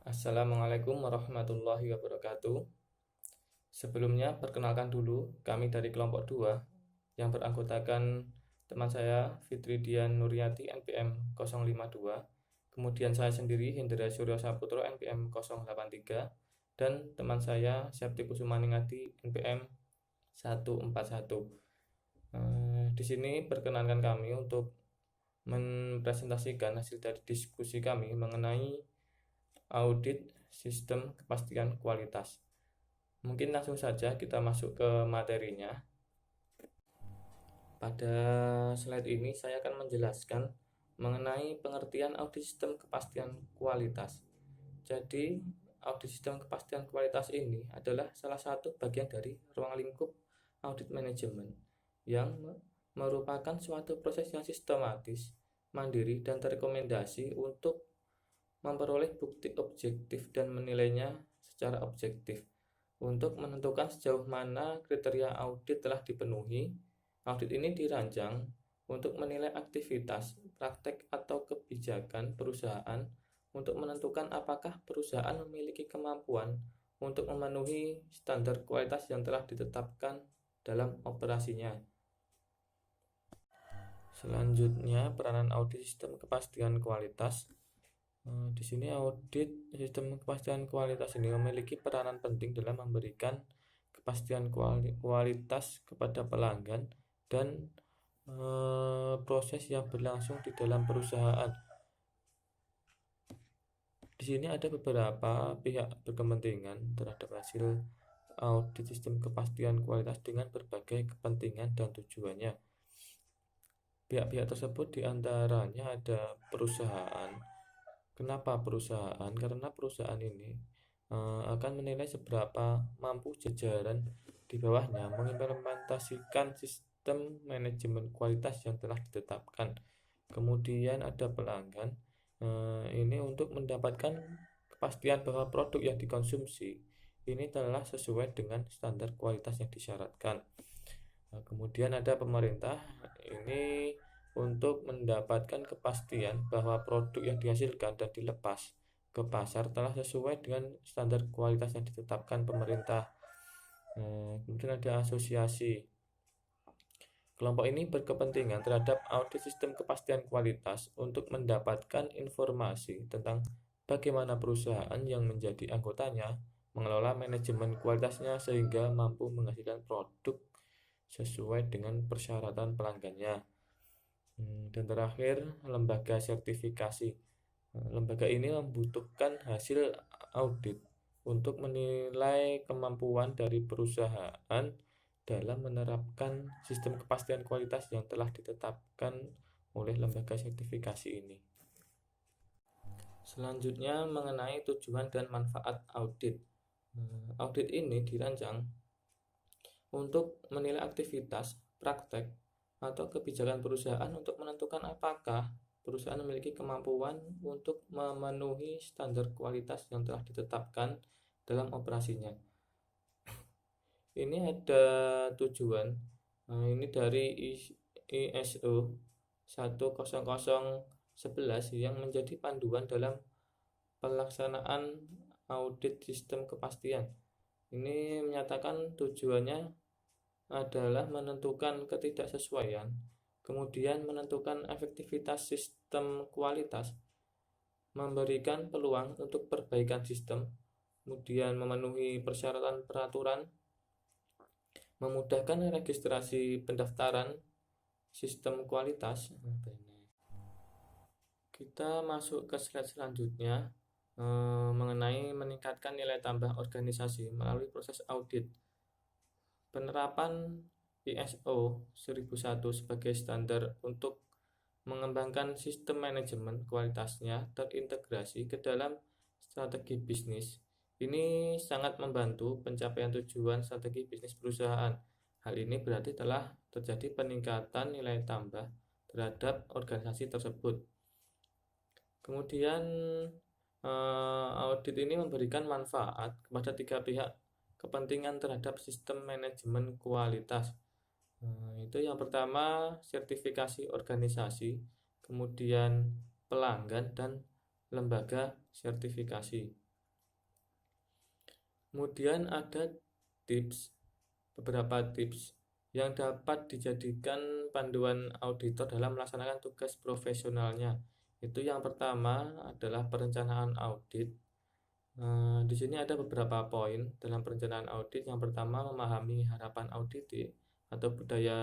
Assalamualaikum warahmatullahi wabarakatuh. Sebelumnya, perkenalkan dulu, kami dari kelompok 2 yang beranggotakan teman saya Fitri Dian Nuryati NPM 052, kemudian saya sendiri Hendra Suryo Saputro NPM 083, dan teman saya Septi Kusumaningati NPM 141. Di sini perkenankan kami untuk mempresentasikan hasil dari diskusi kami mengenai audit sistem kepastian kualitas. Mungkin langsung saja kita masuk ke materinya. Pada slide ini saya akan menjelaskan mengenai pengertian audit sistem kepastian kualitas. Jadi, audit sistem kepastian kualitas ini adalah salah satu bagian dari ruang lingkup audit manajemen yang merupakan suatu proses yang sistematis, mandiri, dan terrekomendasi untuk memperoleh bukti objektif dan menilainya secara objektif. Untuk menentukan sejauh mana kriteria audit telah dipenuhi, audit ini dirancang untuk menilai aktivitas, praktek, atau kebijakan perusahaan untuk menentukan apakah perusahaan memiliki kemampuan untuk memenuhi standar kualitas yang telah ditetapkan dalam operasinya. Selanjutnya, peranan audit sistem kepastian kualitas. Di sini audit sistem kepastian kualitas ini memiliki peranan penting dalam memberikan kepastian kualitas kepada pelanggan dan proses yang berlangsung di dalam perusahaan. Di sini ada beberapa pihak berkepentingan terhadap hasil audit sistem kepastian kualitas dengan berbagai kepentingan dan tujuannya. Pihak-pihak tersebut diantaranya ada perusahaan. Kenapa perusahaan? Karena perusahaan ini akan menilai seberapa mampu jajaran di bawahnya mengimplementasikan sistem manajemen kualitas yang telah ditetapkan. Kemudian ada pelanggan, ini untuk mendapatkan kepastian bahwa produk yang dikonsumsi ini telah sesuai dengan standar kualitas yang disyaratkan. Kemudian ada pemerintah, ini untuk mendapatkan kepastian bahwa produk yang dihasilkan dan dilepas ke pasar telah sesuai dengan standar kualitas yang ditetapkan pemerintah. Kemudian ada asosiasi. Kelompok ini berkepentingan terhadap audit sistem kepastian kualitas untuk mendapatkan informasi tentang bagaimana perusahaan yang menjadi anggotanya mengelola manajemen kualitasnya sehingga mampu menghasilkan produk sesuai dengan persyaratan pelanggannya. Dan terakhir, lembaga sertifikasi. Lembaga ini membutuhkan hasil audit untuk menilai kemampuan dari perusahaan dalam menerapkan sistem kepastian kualitas yang telah ditetapkan oleh lembaga sertifikasi ini. Selanjutnya mengenai tujuan dan manfaat audit. Audit ini dirancang untuk menilai aktivitas, praktek, atau kebijakan perusahaan untuk menentukan apakah perusahaan memiliki kemampuan untuk memenuhi standar kualitas yang telah ditetapkan dalam operasinya. Ini ada tujuan, ini dari ISO 10011 yang menjadi panduan dalam pelaksanaan audit sistem kepastian. Ini menyatakan tujuannya adalah menentukan ketidaksesuaian, kemudian menentukan efektivitas sistem kualitas, memberikan peluang untuk perbaikan sistem, kemudian memenuhi persyaratan peraturan, memudahkan registrasi pendaftaran sistem kualitas. Kita masuk ke slide selanjutnya mengenai meningkatkan nilai tambah organisasi melalui proses audit. Penerapan ISO 1001 sebagai standar untuk mengembangkan sistem manajemen kualitasnya terintegrasi ke dalam strategi bisnis. Ini sangat membantu pencapaian tujuan strategi bisnis perusahaan. Hal ini berarti telah terjadi peningkatan nilai tambah terhadap organisasi tersebut. Kemudian audit ini memberikan manfaat kepada 3 pihak kepentingan terhadap sistem manajemen kualitas. Itu yang pertama sertifikasi organisasi, kemudian pelanggan dan lembaga sertifikasi. Kemudian ada beberapa tips yang dapat dijadikan panduan auditor dalam melaksanakan tugas profesionalnya. Itu yang pertama adalah perencanaan audit. Di sini ada beberapa poin dalam perencanaan audit. Yang pertama, memahami harapan audit atau budaya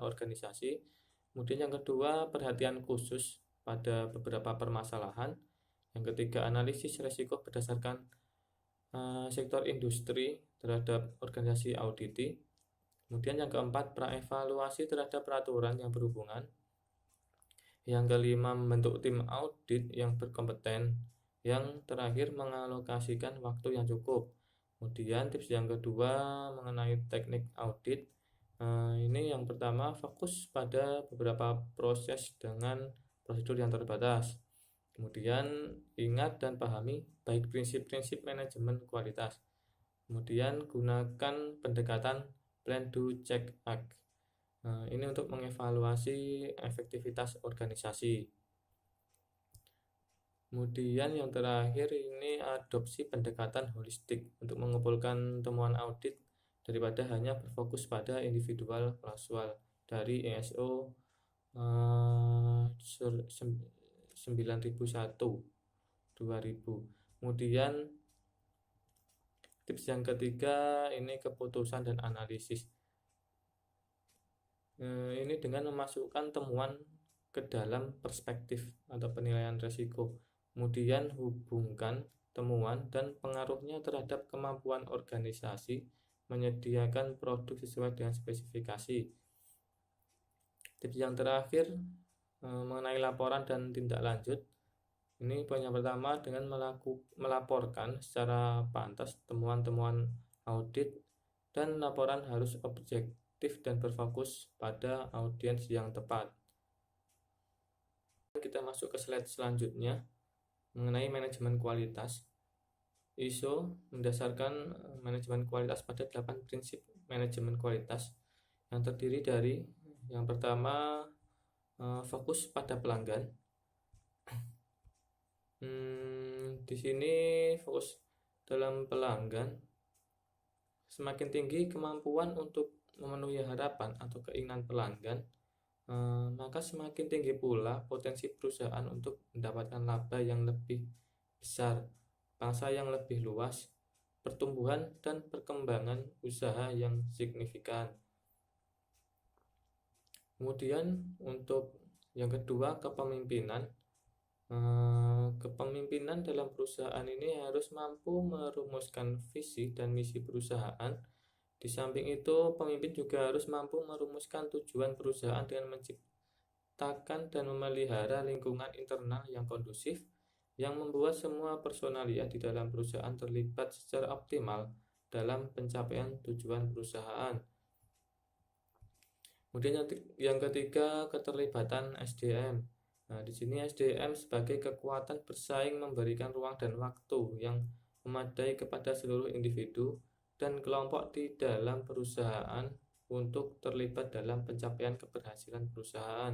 organisasi. Kemudian yang kedua, perhatian khusus pada beberapa permasalahan. Yang ketiga, analisis risiko berdasarkan sektor industri terhadap organisasi auditi. Kemudian yang keempat, praevaluasi terhadap peraturan yang berhubungan. Yang kelima, membentuk tim audit yang berkompeten. Yang terakhir, mengalokasikan waktu yang cukup. Kemudian tips yang kedua mengenai teknik audit. Ini yang pertama, fokus pada beberapa proses dengan prosedur yang terbatas. Kemudian ingat dan pahami baik prinsip-prinsip manajemen kualitas. Kemudian gunakan pendekatan plan, do, check, act. Ini untuk mengevaluasi efektivitas organisasi. Kemudian yang terakhir ini adopsi pendekatan holistik untuk mengumpulkan temuan audit daripada hanya berfokus pada individual klausul dari ISO 9001/2000. Kemudian tips yang ketiga ini keputusan dan analisis. Ini dengan memasukkan temuan ke dalam perspektif atau penilaian risiko. Kemudian hubungkan temuan dan pengaruhnya terhadap kemampuan organisasi menyediakan produk sesuai dengan spesifikasi. Tips yang terakhir mengenai laporan dan tindak lanjut. Ini poin yang pertama, dengan melaporkan secara pantas temuan-temuan audit, dan laporan harus objektif dan berfokus pada audiens yang tepat. Kita masuk ke slide selanjutnya mengenai manajemen kualitas. ISO mendasarkan manajemen kualitas pada 8 prinsip manajemen kualitas yang terdiri dari yang pertama, fokus pada pelanggan. Di sini fokus dalam pelanggan. Semakin tinggi kemampuan untuk memenuhi harapan atau keinginan pelanggan, maka semakin tinggi pula potensi perusahaan untuk mendapatkan laba yang lebih besar, pangsa yang lebih luas, pertumbuhan dan perkembangan usaha yang signifikan. Kemudian untuk yang kedua, kepemimpinan. Kepemimpinan dalam perusahaan ini harus mampu merumuskan visi dan misi perusahaan. Di samping itu, pemimpin juga harus mampu merumuskan tujuan perusahaan dengan menciptakan dan memelihara lingkungan internal yang kondusif, yang membuat semua personalia di dalam perusahaan terlibat secara optimal dalam pencapaian tujuan perusahaan. Kemudian yang ketiga, keterlibatan SDM. Di sini SDM sebagai kekuatan bersaing memberikan ruang dan waktu yang memadai kepada seluruh individu dan kelompok di dalam perusahaan untuk terlibat dalam pencapaian keberhasilan perusahaan.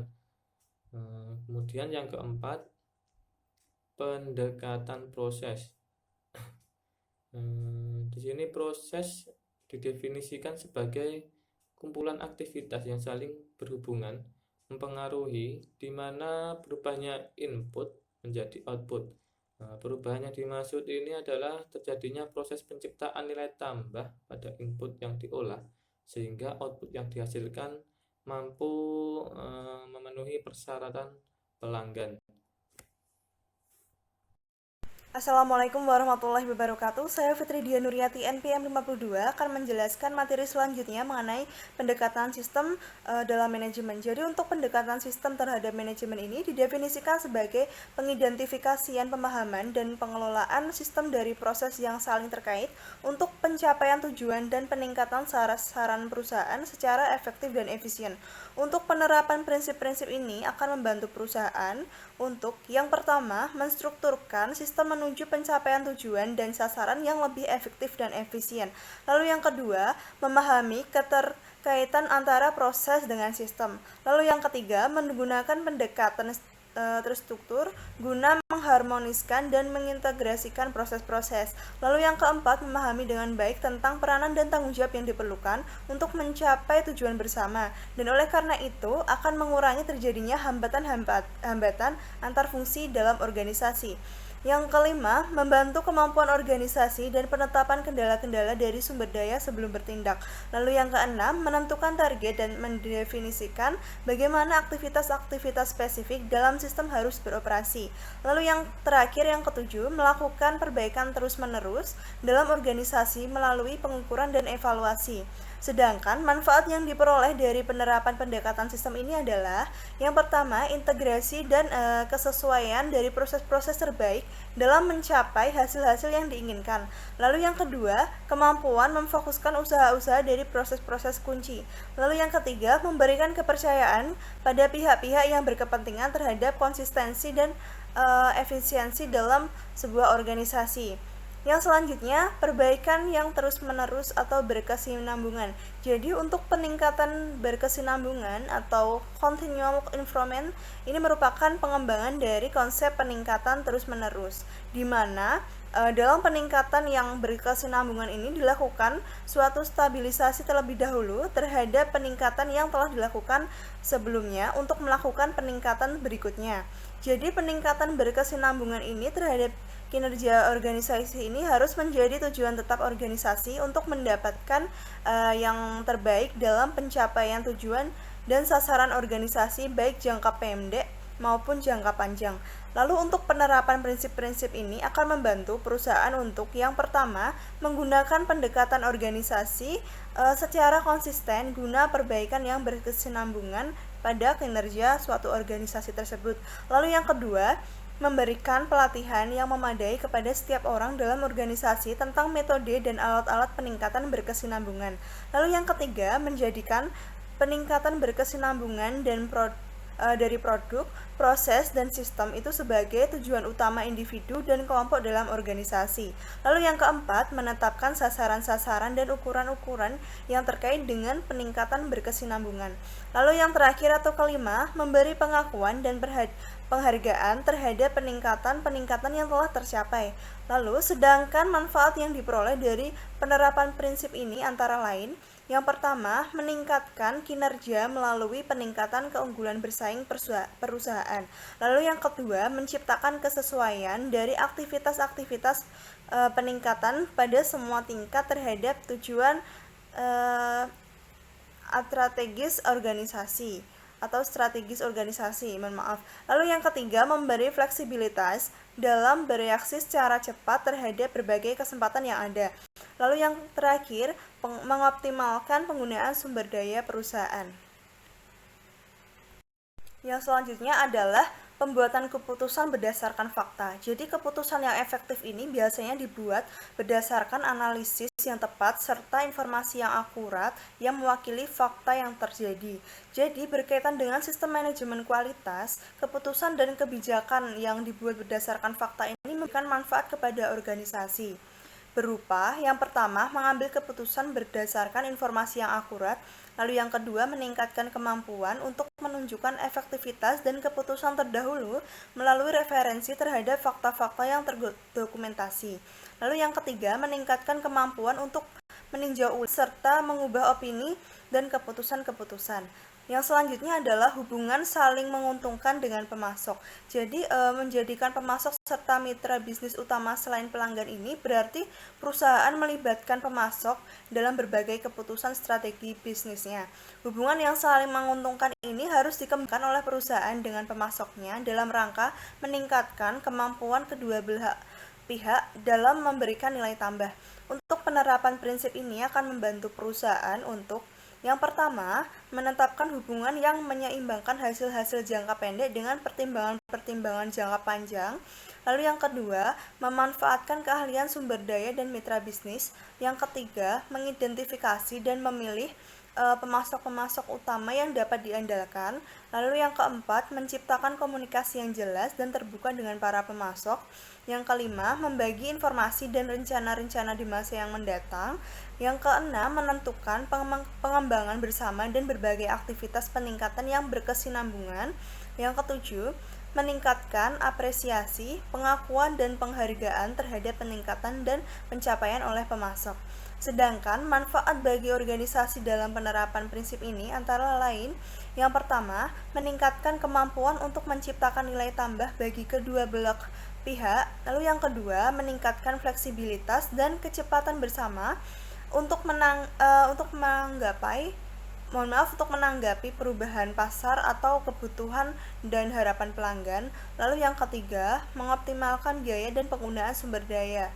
Kemudian yang keempat, pendekatan proses. Di sini proses didefinisikan sebagai kumpulan aktivitas yang saling berhubungan, mempengaruhi, di mana berubahnya input menjadi output. Perubahan yang dimaksud ini adalah terjadinya proses penciptaan nilai tambah pada input yang diolah, sehingga output yang dihasilkan mampu memenuhi persyaratan pelanggan. Assalamualaikum warahmatullahi wabarakatuh. Saya Fitri Dian Nuryati, NPM 52, akan menjelaskan materi selanjutnya mengenai pendekatan sistem dalam manajemen. Jadi untuk pendekatan sistem terhadap manajemen ini didefinisikan sebagai pengidentifikasian pemahaman dan pengelolaan sistem dari proses yang saling terkait untuk pencapaian tujuan dan peningkatan sasaran perusahaan secara efektif dan efisien. Untuk penerapan prinsip-prinsip ini akan membantu perusahaan untuk yang pertama, menstrukturkan sistem menuju pencapaian tujuan dan sasaran yang lebih efektif dan efisien. Lalu yang kedua, memahami keterkaitan antara proses dengan sistem. Lalu yang ketiga, menggunakan pendekatan terstruktur guna mengharmoniskan dan mengintegrasikan proses-proses. Lalu yang keempat, memahami dengan baik tentang peranan dan tanggung jawab yang diperlukan untuk mencapai tujuan bersama. Dan oleh karena itu akan mengurangi terjadinya hambatan antar fungsi dalam organisasi. Yang kelima, membantu kemampuan organisasi dan penetapan kendala-kendala dari sumber daya sebelum bertindak. Lalu yang keenam, menentukan target dan mendefinisikan bagaimana aktivitas-aktivitas spesifik dalam sistem harus beroperasi. Lalu yang terakhir, yang ketujuh, melakukan perbaikan terus-menerus dalam organisasi melalui pengukuran dan evaluasi. Sedangkan manfaat yang diperoleh dari penerapan pendekatan sistem ini adalah yang pertama, integrasi dan kesesuaian dari proses-proses terbaik dalam mencapai hasil-hasil yang diinginkan. Lalu yang kedua, kemampuan memfokuskan usaha-usaha dari proses-proses kunci. Lalu yang ketiga, memberikan kepercayaan pada pihak-pihak yang berkepentingan terhadap konsistensi dan efisiensi dalam sebuah organisasi. Yang selanjutnya, perbaikan yang terus-menerus atau berkesinambungan. Jadi untuk peningkatan berkesinambungan atau continual improvement ini merupakan pengembangan dari konsep peningkatan terus-menerus, di mana dalam peningkatan yang berkesinambungan ini dilakukan suatu stabilisasi terlebih dahulu terhadap peningkatan yang telah dilakukan sebelumnya untuk melakukan peningkatan berikutnya. Jadi peningkatan berkesinambungan ini terhadap kinerja organisasi ini harus menjadi tujuan tetap organisasi untuk mendapatkan yang terbaik dalam pencapaian tujuan dan sasaran organisasi baik jangka pendek maupun jangka panjang. Lalu untuk penerapan prinsip-prinsip ini akan membantu perusahaan untuk yang pertama, menggunakan pendekatan organisasi secara konsisten guna perbaikan yang berkesinambungan pada kinerja suatu organisasi tersebut. Lalu yang kedua, memberikan pelatihan yang memadai kepada setiap orang dalam organisasi tentang metode dan alat-alat peningkatan berkesinambungan. Lalu yang ketiga, menjadikan peningkatan berkesinambungan dan dari produk, proses, dan sistem itu sebagai tujuan utama individu dan kelompok dalam organisasi. Lalu yang keempat, menetapkan sasaran-sasaran dan ukuran-ukuran yang terkait dengan peningkatan berkesinambungan. Lalu yang terakhir atau kelima, memberi pengakuan dan penghargaan terhadap peningkatan yang telah tercapai. Lalu, sedangkan manfaat yang diperoleh dari penerapan prinsip ini antara lain, yang pertama, meningkatkan kinerja melalui peningkatan keunggulan bersaing perusahaan. Lalu yang kedua, menciptakan kesesuaian dari aktivitas-aktivitas peningkatan pada semua tingkat terhadap tujuan strategis organisasi, Lalu yang ketiga, memberi fleksibilitas dalam bereaksi secara cepat terhadap berbagai kesempatan yang ada. Lalu yang terakhir, mengoptimalkan penggunaan sumber daya perusahaan. Yang selanjutnya adalah pembuatan keputusan berdasarkan fakta. Jadi keputusan yang efektif ini biasanya dibuat berdasarkan analisis yang tepat serta informasi yang akurat yang mewakili fakta yang terjadi. Jadi berkaitan dengan sistem manajemen kualitas, keputusan dan kebijakan yang dibuat berdasarkan fakta ini memberikan manfaat kepada organisasi. Berupa, yang pertama, mengambil keputusan berdasarkan informasi yang akurat, lalu yang kedua, meningkatkan kemampuan untuk menunjukkan efektivitas dan keputusan terdahulu melalui referensi terhadap fakta-fakta yang terdokumentasi. Lalu yang ketiga, meningkatkan kemampuan untuk meninjau ulang serta mengubah opini dan keputusan-keputusan. Yang selanjutnya adalah hubungan saling menguntungkan dengan pemasok. Jadi menjadikan pemasok serta mitra bisnis utama selain pelanggan ini berarti perusahaan melibatkan pemasok dalam berbagai keputusan strategi bisnisnya. Hubungan yang saling menguntungkan ini harus dikembangkan oleh perusahaan dengan pemasoknya dalam rangka meningkatkan kemampuan kedua belah pihak dalam memberikan nilai tambah. Untuk penerapan prinsip ini akan membantu perusahaan untuk yang pertama, menetapkan hubungan yang menyeimbangkan hasil-hasil jangka pendek dengan pertimbangan-pertimbangan jangka panjang. Lalu yang kedua, memanfaatkan keahlian sumber daya dan mitra bisnis. Yang ketiga, mengidentifikasi dan memilih pemasok-pemasok utama yang dapat diandalkan. Lalu yang keempat, menciptakan komunikasi yang jelas dan terbuka dengan para pemasok. Yang kelima, membagi informasi dan rencana-rencana di masa yang mendatang. Yang keenam, menentukan pengembangan bersama dan berbagai aktivitas peningkatan yang berkesinambungan. Yang ketujuh, meningkatkan apresiasi, pengakuan, dan penghargaan terhadap peningkatan dan pencapaian oleh pemasok. Sedangkan manfaat bagi organisasi dalam penerapan prinsip ini antara lain, yang pertama, meningkatkan kemampuan untuk menciptakan nilai tambah bagi kedua belah pihak. Lalu yang kedua, meningkatkan fleksibilitas dan kecepatan bersama untuk menanggapi perubahan pasar atau kebutuhan dan harapan pelanggan. Lalu yang ketiga, mengoptimalkan biaya dan penggunaan sumber daya.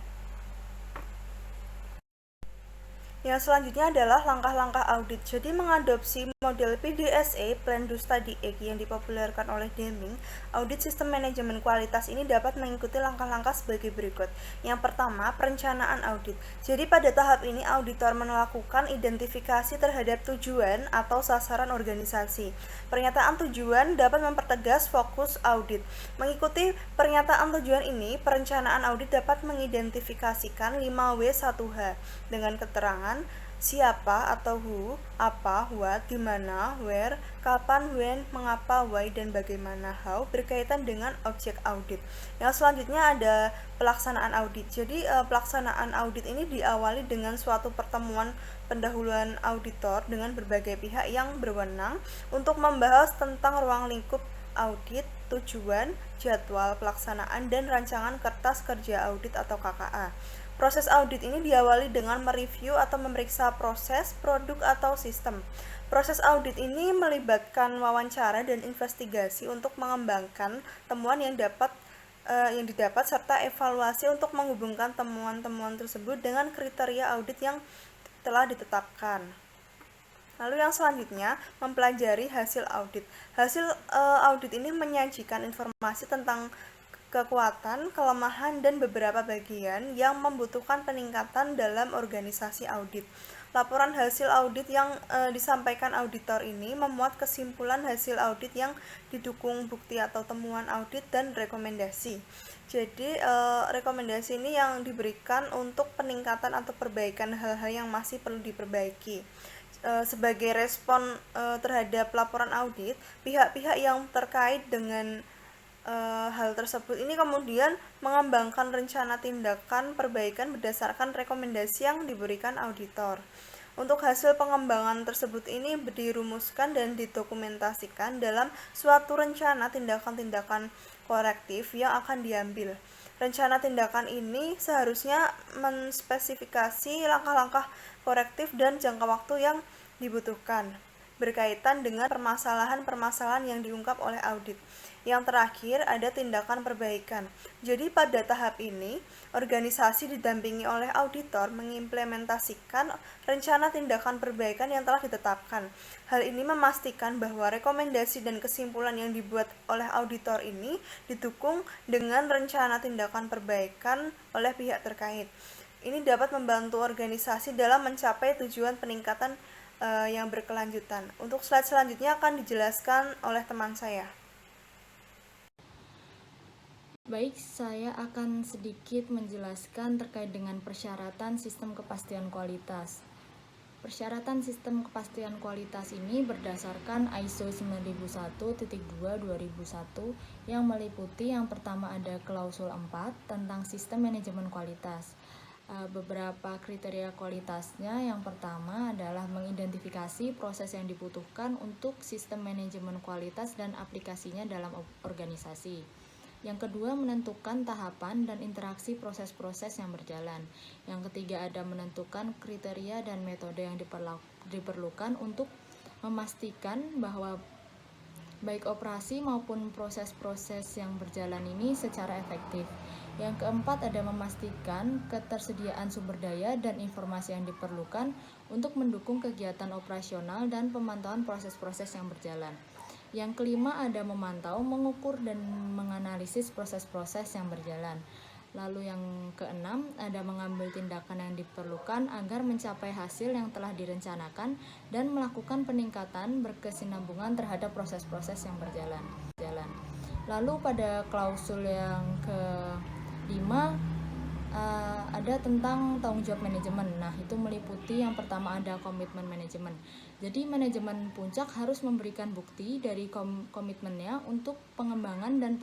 Yang selanjutnya adalah langkah-langkah audit. Jadi mengadopsi model PDSA, Plan Do Study Act, yang dipopulerkan oleh Deming, audit sistem manajemen kualitas ini dapat mengikuti langkah-langkah sebagai berikut. Yang pertama, perencanaan audit. Jadi pada tahap ini auditor melakukan identifikasi terhadap tujuan atau sasaran organisasi. Pernyataan tujuan dapat mempertegas fokus audit. Mengikuti pernyataan tujuan ini, perencanaan audit dapat mengidentifikasikan 5W1H dengan keterangan siapa atau who, apa, what, di mana, where, kapan, when, mengapa, why, dan bagaimana, how, berkaitan dengan objek audit. Yang selanjutnya ada pelaksanaan audit. Jadi pelaksanaan audit ini diawali dengan suatu pertemuan pendahuluan auditor dengan berbagai pihak yang berwenang untuk membahas tentang ruang lingkup audit, tujuan, jadwal pelaksanaan, dan rancangan kertas kerja audit atau KKA. Proses audit ini diawali dengan mereview atau memeriksa proses, produk, atau sistem. Proses audit ini melibatkan wawancara dan investigasi untuk mengembangkan temuan yang didapat serta evaluasi untuk menghubungkan temuan-temuan tersebut dengan kriteria audit yang telah ditetapkan. Lalu yang selanjutnya, mempelajari hasil audit. Hasil audit ini menyajikan informasi tentang kekuatan, kelemahan, dan beberapa bagian yang membutuhkan peningkatan dalam organisasi audit. Laporan hasil audit yang disampaikan auditor ini memuat kesimpulan hasil audit yang didukung bukti atau temuan audit dan rekomendasi. Jadi rekomendasi ini yang diberikan untuk peningkatan atau perbaikan hal-hal yang masih perlu diperbaiki. Sebagai respon terhadap laporan audit, pihak-pihak yang terkait dengan hal tersebut ini kemudian mengembangkan rencana tindakan perbaikan berdasarkan rekomendasi yang diberikan auditor. Untuk hasil pengembangan tersebut ini dirumuskan dan didokumentasikan dalam suatu rencana tindakan-tindakan korektif yang akan diambil. Rencana tindakan ini seharusnya menspesifikasi langkah-langkah korektif dan jangka waktu yang dibutuhkan berkaitan dengan permasalahan-permasalahan yang diungkap oleh audit. Yang terakhir ada tindakan perbaikan. Jadi pada tahap ini, organisasi didampingi oleh auditor mengimplementasikan rencana tindakan perbaikan yang telah ditetapkan. Hal ini memastikan bahwa rekomendasi dan kesimpulan yang dibuat oleh auditor ini didukung dengan rencana tindakan perbaikan oleh pihak terkait. Ini dapat membantu organisasi dalam mencapai tujuan peningkatan yang berkelanjutan. Untuk slide selanjutnya akan dijelaskan oleh teman saya. Baik, saya akan sedikit menjelaskan terkait dengan persyaratan sistem kepastian kualitas. Persyaratan sistem kepastian kualitas ini berdasarkan ISO 9001-2/2001 yang meliputi yang pertama ada klausul 4 tentang sistem manajemen kualitas. Beberapa kriteria kualitasnya, yang pertama adalah mengidentifikasi proses yang dibutuhkan untuk sistem manajemen kualitas dan aplikasinya dalam organisasi. Yang kedua, menentukan tahapan dan interaksi proses-proses yang berjalan. Yang ketiga, ada menentukan kriteria dan metode yang diperlukan untuk memastikan bahwa baik operasi maupun proses-proses yang berjalan ini secara efektif. Yang keempat, ada memastikan ketersediaan sumber daya dan informasi yang diperlukan untuk mendukung kegiatan operasional dan pemantauan proses-proses yang berjalan. Yang kelima, ada memantau, mengukur, dan menganalisis proses-proses yang berjalan. Lalu yang keenam, ada mengambil tindakan yang diperlukan agar mencapai hasil yang telah direncanakan dan melakukan peningkatan berkesinambungan terhadap proses-proses yang berjalan. Lalu pada klausul yang kelima, ada ada tentang tanggung jawab manajemen. Nah, itu meliputi yang pertama ada komitmen manajemen. Jadi manajemen puncak harus memberikan bukti dari komitmennya untuk pengembangan dan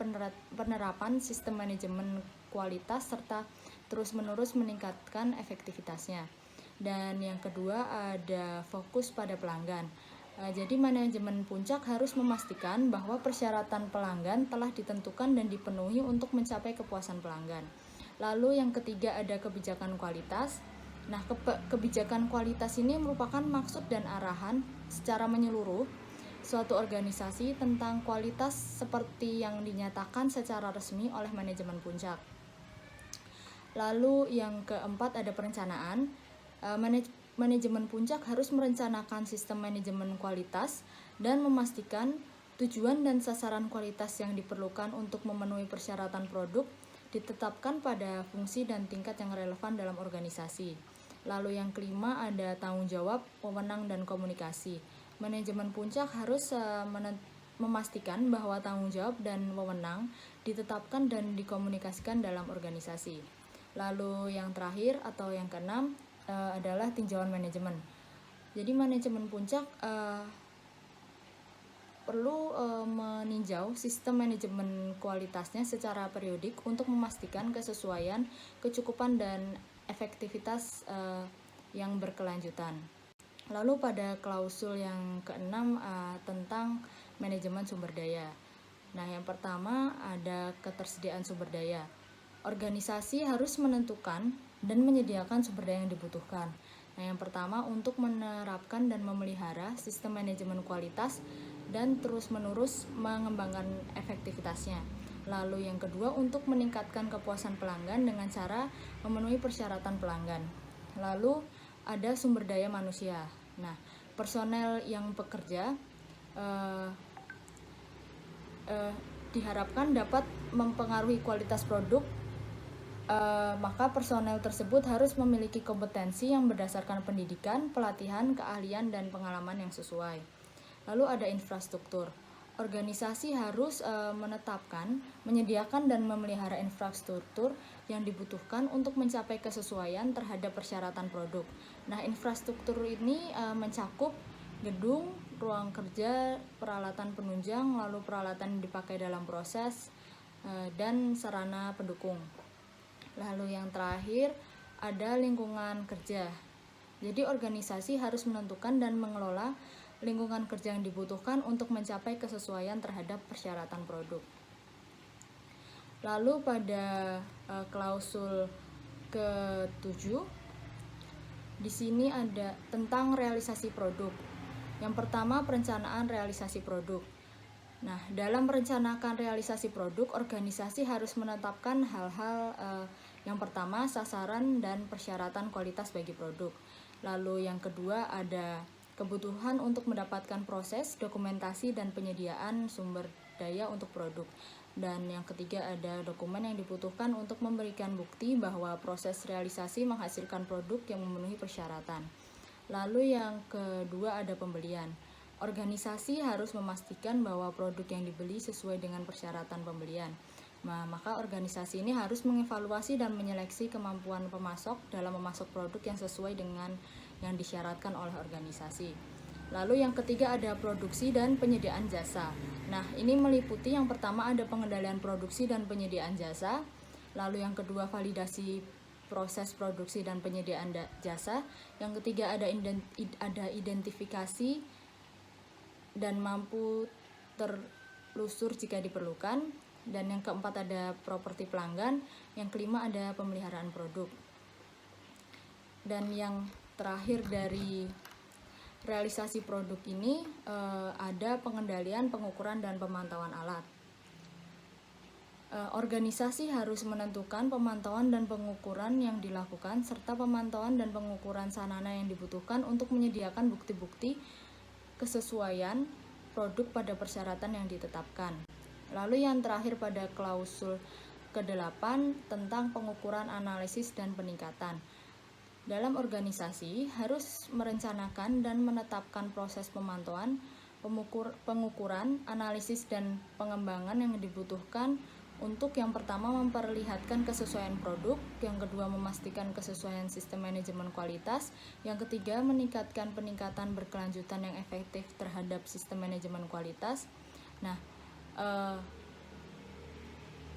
penerapan sistem manajemen kualitas serta terus-menerus meningkatkan efektivitasnya. Dan yang kedua ada fokus pada pelanggan. Jadi manajemen puncak harus memastikan bahwa persyaratan pelanggan telah ditentukan dan dipenuhi untuk mencapai kepuasan pelanggan. Lalu yang ketiga ada kebijakan kualitas. Nah, kebijakan kualitas ini merupakan maksud dan arahan secara menyeluruh suatu organisasi tentang kualitas seperti yang dinyatakan secara resmi oleh manajemen puncak. Lalu yang keempat ada perencanaan. Manajemen puncak harus merencanakan sistem manajemen kualitas dan memastikan tujuan dan sasaran kualitas yang diperlukan untuk memenuhi persyaratan produk ditetapkan pada fungsi dan tingkat yang relevan dalam organisasi. Lalu yang kelima ada tanggung jawab, wewenang, dan komunikasi. Manajemen puncak harus memastikan bahwa tanggung jawab dan wewenang ditetapkan dan dikomunikasikan dalam organisasi. Lalu yang terakhir atau yang keenam adalah tinjauan manajemen. Jadi manajemen puncak perlu meninjau sistem manajemen kualitasnya secara periodik untuk memastikan kesesuaian, kecukupan, dan efektivitas yang berkelanjutan. Lalu pada klausul yang keenam tentang manajemen sumber daya. Nah, yang pertama ada ketersediaan sumber daya. Organisasi harus menentukan dan menyediakan sumber daya yang dibutuhkan. Nah, yang pertama untuk menerapkan dan memelihara sistem manajemen kualitas dan terus-menerus mengembangkan efektivitasnya. Lalu yang kedua untuk meningkatkan kepuasan pelanggan dengan cara memenuhi persyaratan pelanggan. Lalu ada sumber daya manusia. Nah, personel yang bekerja diharapkan dapat mempengaruhi kualitas produk. Maka personel tersebut harus memiliki kompetensi yang berdasarkan pendidikan, pelatihan, keahlian, dan pengalaman yang sesuai. Lalu ada infrastruktur. Organisasi harus menetapkan, menyediakan, dan memelihara infrastruktur yang dibutuhkan untuk mencapai kesesuaian terhadap persyaratan produk. Nah, infrastruktur ini mencakup gedung, ruang kerja, peralatan penunjang, lalu peralatan yang dipakai dalam proses, dan sarana pendukung. Lalu yang terakhir ada lingkungan kerja. Jadi organisasi harus menentukan dan mengelola lingkungan kerja yang dibutuhkan untuk mencapai kesesuaian terhadap persyaratan produk. Lalu pada klausul ke-7 di sini ada tentang realisasi produk. Yang pertama perencanaan realisasi produk. Nah, dalam merencanakan realisasi produk, organisasi harus menetapkan hal-hal yang pertama, sasaran dan persyaratan kualitas bagi produk. Lalu yang kedua ada kebutuhan untuk mendapatkan proses, dokumentasi, dan penyediaan sumber daya untuk produk. Dan yang ketiga ada dokumen yang dibutuhkan untuk memberikan bukti bahwa proses realisasi menghasilkan produk yang memenuhi persyaratan. Lalu yang kedua ada pembelian. Organisasi harus memastikan bahwa produk yang dibeli sesuai dengan persyaratan pembelian. Nah, maka organisasi ini harus mengevaluasi dan menyeleksi kemampuan pemasok dalam memasok produk yang sesuai dengan yang disyaratkan oleh organisasi. Lalu yang ketiga ada produksi dan penyediaan jasa. Nah, ini meliputi yang pertama ada pengendalian produksi dan penyediaan jasa. Lalu yang kedua validasi proses produksi dan penyediaan jasa. Yang ketiga ada identifikasi dan mampu terlusur jika diperlukan. Dan yang keempat ada properti pelanggan. Yang kelima ada pemeliharaan produk. Dan yang terakhir dari realisasi produk ini ada pengendalian, pengukuran, dan pemantauan alat. Organisasi harus menentukan pemantauan dan pengukuran yang dilakukan serta pemantauan dan pengukuran sarana yang dibutuhkan untuk menyediakan bukti-bukti kesesuaian produk pada persyaratan yang ditetapkan. Lalu yang terakhir pada klausul ke-8 tentang pengukuran, analisis, dan peningkatan. Dalam organisasi harus merencanakan dan menetapkan proses pemantauan, pengukuran, analisis, dan pengembangan yang dibutuhkan Untuk yang pertama memperlihatkan kesesuaian produk, yang kedua memastikan kesesuaian sistem manajemen kualitas, yang ketiga meningkatkan peningkatan berkelanjutan yang efektif terhadap sistem manajemen kualitas. Nah,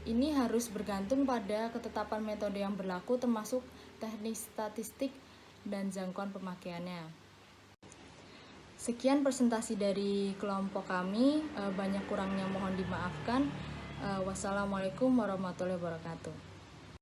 ini harus bergantung pada ketetapan metode yang berlaku termasuk teknik statistik dan jangkauan pemakaiannya. Sekian presentasi dari kelompok kami, banyak kurangnya mohon dimaafkan. Wassalamualaikum warahmatullahi wabarakatuh.